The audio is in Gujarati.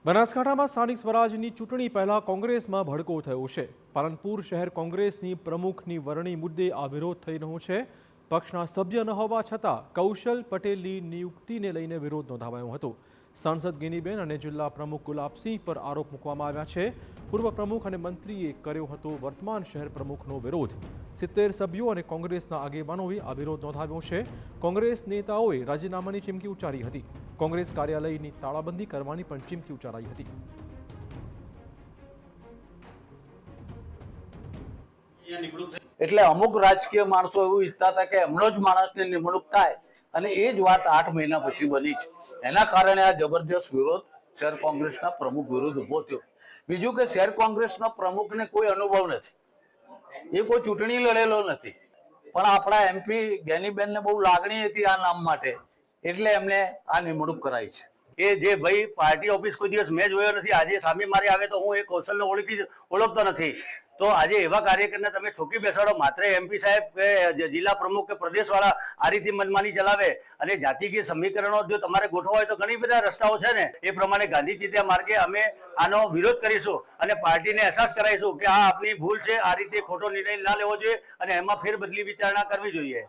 બનાસકાંઠામાં સ્થાનિક સ્વરાજની ચૂંટણી પહેલા કોંગ્રેસમાં ભડકો થયો છે। પાલનપુર શહેર કોંગ્રેસની પ્રમુખની વરણી મુદ્દે આ વિરોધ થઈ રહ્યો છે। પક્ષના સભ્ય ન હોવા છતાં કૌશલ પટેલની નિયુક્તિને લઈને વિરોધ નોંધાવાયો હતો। સાંસદ ગિનીબેન અને જિલ્લા પ્રમુખ ગુલાબસિંહ પર આરોપ મૂકવામાં આવ્યા છે। પૂર્વ પ્રમુખ અને મંત્રીએ કર્યો હતો વર્તમાન શહેર પ્રમુખનો વિરોધ। 70 સભ્યો અને કોંગ્રેસના આગેવાનોએ આ વિરોધ નોંધાવ્યો છે। કોંગ્રેસ નેતાઓએ રાજીનામાની ચીમકી ઉચ્ચારી હતી। કોંગ્રેસ કાર્યાલયની તાળાબંધી કરવાની પણ ચીમકી ઉચ્ચારાઈ હતી। એટલે અમુક રાજકીય માણસો એવું ઈચ્છતા હતા કે એમનો જ માણસની નિમણૂક થાય અને એ જ વાત 8 મહિના પછી બની છે। એના કારણે આ જબરદસ્ત વિરોધ શહેર કોંગ્રેસના પ્રમુખ વિરુદ્ધ ઉભો થયો। બીજું કે શહેર કોંગ્રેસના પ્રમુખને કોઈ અનુભવ નથી, એ કોઈ ચૂંટણી લડેલો નથી, પણ આપણા એમપી ગેનીબેનને બહુ લાગણી હતી આ નામ માટે, એટલે એમને આ નિમણૂક કરાઈ છે। એ જે ભાઈ પાર્ટી ઓફિસ કોઈ દિવસ મેં જોયો નથી, આજે સામે મારી આવે તો હું એ કૌશલને ઓળખતો નથી, તો આજે એવા કાર્યકરને તમે ઠોકી બેસાડો માત્ર એમપી સાહેબ કે જિલ્લા પ્રમુખ કે પ્રદેશવાળા આ રીતે મનમાની ચલાવે અને જાતિકીય સમીકરણો જો તમારે ગોઠવા હોય તો ઘણી બધા રસ્તાઓ છે ને, એ પ્રમાણે ગાંધી ચિંધ્યા માર્ગે અમે આનો વિરોધ કરીશું અને પાર્ટીને અહેસાસ કરાવીશું કે આ આપણી ભૂલ છે, આ રીતે ખોટો નિર્ણય ના લેવો જોઈએ અને એમાં ફેરબદલી વિચારણા કરવી જોઈએ।